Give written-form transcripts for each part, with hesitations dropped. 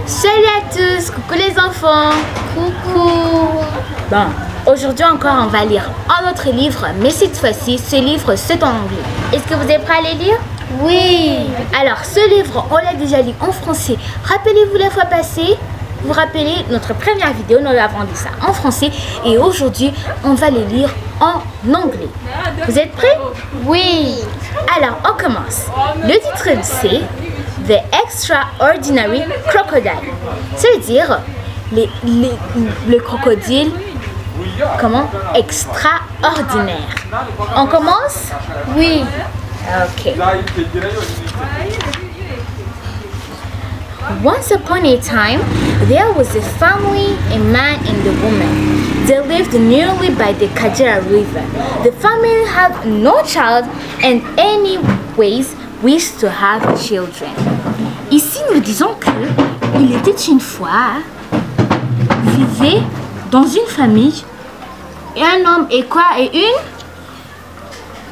Salut à tous, coucou les enfants. Coucou. Bon, aujourd'hui encore on va lire un autre livre, mais cette fois-ci ce livre c'est en anglais. Est-ce que vous êtes prêts à le lire? Oui. Alors ce livre on l'a déjà lu en français. Rappelez-vous la fois passée, vous rappelez notre première vidéo, nous avons lu ça en français et aujourd'hui on va le lire en anglais. Vous êtes prêts? Oui. Alors on commence. Le titre c'est The Extraordinary Crocodile. Ça veut dire le crocodile, comment? Extraordinaire. On commence? Oui. Ok. Once upon a time, there was a family, a man and a woman. They lived nearly by the Kajira River. The family had no child and anyways wished to have children. Ici, nous disons que il était une fois, vivait dans une famille, et un homme et quoi? Et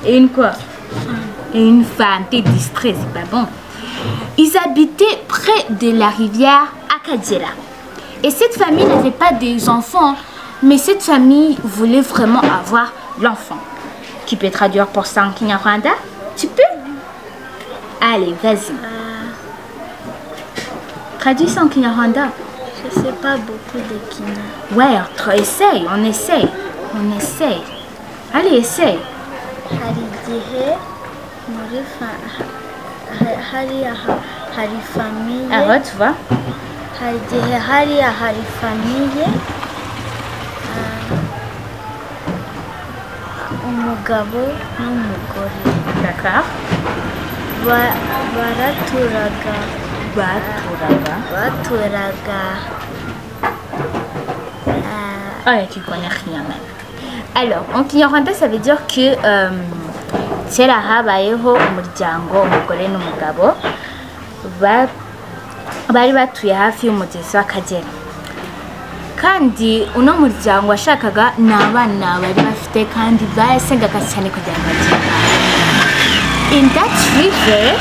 une quoi? Et une femme. T'es distrait, c'est pas bon. Ils habitaient près de la rivière Akadjira. Et cette famille n'avait pas des enfants, mais cette famille voulait vraiment avoir l'enfant. Tu peux traduire pour ça en Kinyarwanda? Tu peux? Allez, vas-y. Traduis ça en Kinyarwanda. Je sais pas beaucoup de Kina. Ouais, on essaye. Allez, essaye. Hari famille. Ah, tu vois? Hari famille. Umugabo n'umugore. D'accord. Baraturaga. Ah, tu connais rien même. Alors, en Kinyarwanda, ça veut dire que kera habayeho umuryango umugore n'umugabo bari batuye hafi y'umugezi w'Akagera. Kandi uno muryango washakaga n'abana bari bafite kandi basengaga cyane kugira ngo bagire. In that river,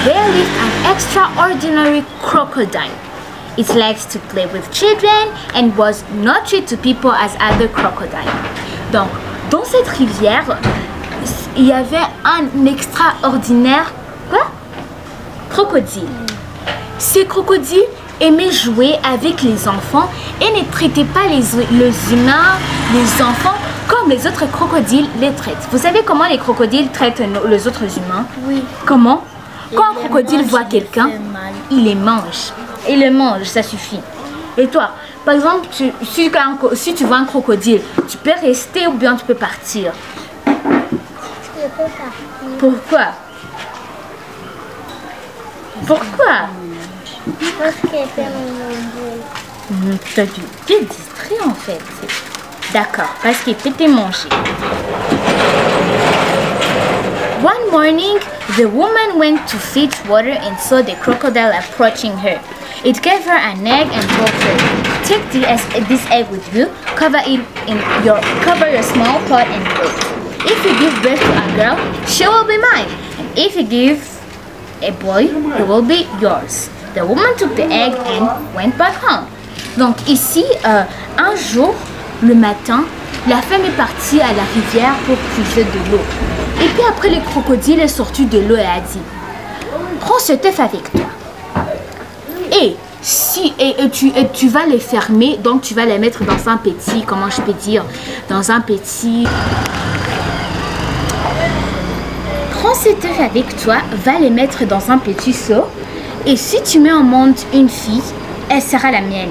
there lived an extraordinary crocodile. It likes to play with children and was not treated to people as other crocodiles. Donc, dans cette rivière, il y avait un extraordinaire crocodile. Ce crocodile aimait jouer avec les enfants et ne traitait pas les humains, les enfants, comme les autres crocodiles les traitent. Vous savez comment les crocodiles traitent les autres humains? Oui. Comment? Quand un crocodile voit quelqu'un, il les mange. Il les mange, ça suffit. Et toi, par exemple, si tu vois un crocodile, tu peux rester ou bien tu peux partir. Je peux partir. Pourquoi? Pourquoi? Parce que c'est mon manger. Tu es distrait en fait. D'accord, parce qu'il peut te manger. One morning, the woman went to fetch water and saw the crocodile approaching her. It gave her an egg and told her, "Take this egg with you, cover your small pot and wait. If you give birth to a girl, she will be mine. And if you give a boy, he will be yours." The woman took the egg and went back home. Donc ici, un jour, le matin, la femme est partie à la rivière pour puiser de l'eau. Et puis après, le crocodile est sorti de l'eau et a dit, prends cet œuf avec toi. Et tu vas les fermer, donc tu vas les mettre dans un petit, comment je peux dire, dans un petit... Prends cet œuf avec toi, va les mettre dans un petit seau. Et si tu mets au monde une fille, elle sera la mienne.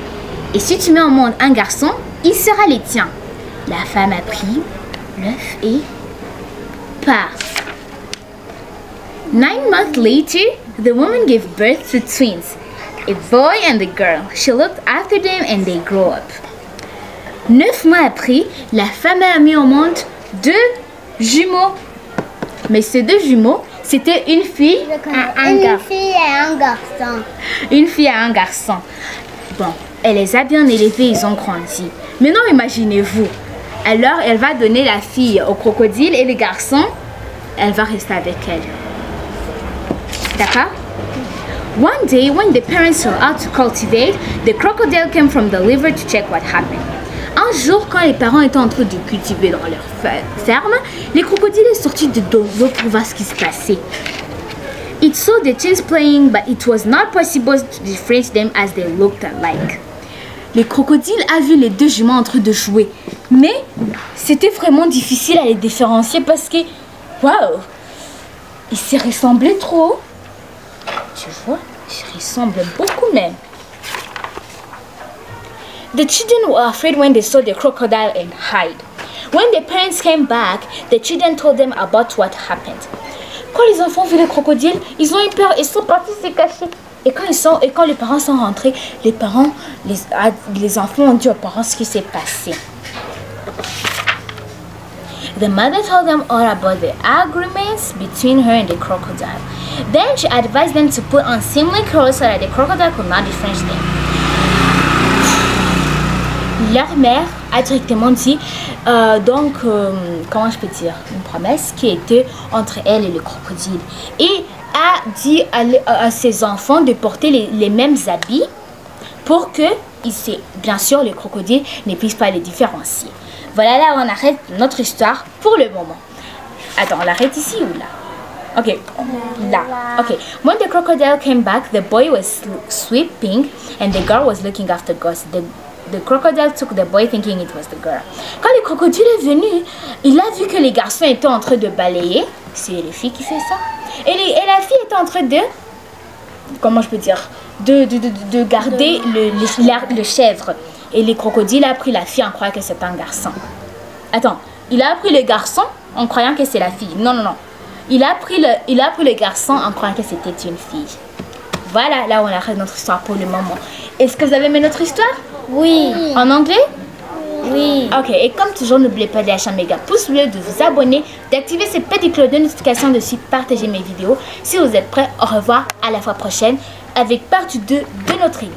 Et si tu mets au monde un garçon, il sera les tiens. La femme a pris l'œuf et part. 9 months later, the woman gave birth to twins, a boy and a girl. She looked after them and they grew up. 9 mois après, la femme a mis au monde 2 jumeaux. Mais ces 2 jumeaux, c'était une fille Une fille et un garçon. Une fille et un garçon. Bon, elle les a bien élevés, ils ont grandi. Maintenant, imaginez-vous. Alors, elle va donner la fille au crocodile et le garçon, elle va rester avec elle. D'accord? One day, when the parents were out to cultivate, the crocodile came from the river to check what happened. Un jour, quand les parents étaient en train de cultiver dans leur ferme, les crocodiles sont sortis de l'eau pour voir ce qui se passait. It saw the twins playing, but it was not possible to differentiate them as they looked alike. Les crocodiles a vu les deux jumeaux en train de jouer, mais c'était vraiment difficile à les différencier parce que, waouh, ils se ressemblaient trop. Tu vois, ils se ressemblent beaucoup même. The children were afraid when they saw the crocodile and hid. When the parents came back, the children told them about what happened. Quand les enfants vu le crocodile, ils ont eu peur et sont partis se cacher. Et quand les parents sont rentrés, les enfants ont dit aux parents ce qui s'est passé. The mother told them all about the agreements between her and the crocodile. Then she advised them to put on seemly clothes so that the crocodile could not differentiate them. Leur mère a directement dit, comment je peux dire, une promesse qui était entre elle et le crocodile. Et a dit à ses enfants de porter les mêmes habits pour que, bien sûr, le crocodile ne puisse pas les différencier. Voilà, là on arrête notre histoire pour le moment. Attends, on l'arrête ici ou là? Okay, là. Okay, when the crocodile came back, the boy was sweeping and the girl was looking after Gus. The crocodile took the boy thinking it was the girl. Quand le crocodile est venu, il a vu que les garçons étaient en train de balayer. C'est les filles qui font ça. Et la fille était en train de, comment je peux dire, de garder le chèvre. Et le crocodile a pris la fille en croyant que c'était un garçon. Attends, il a pris le garçon en croyant que c'est la fille. Non, non, non. Il a pris le garçon en croyant que c'était une fille. Voilà, là on arrête notre histoire pour le moment. Est-ce que vous avez aimé notre histoire? Oui. En anglais? Oui. Ok, et comme toujours, n'oubliez pas de lâcher un méga pouce bleu, de vous abonner, d'activer cette petite cloche de notification, de aussi partager mes vidéos. Si vous êtes prêts, au revoir, à la fois prochaine avec partie 2 de notre livre.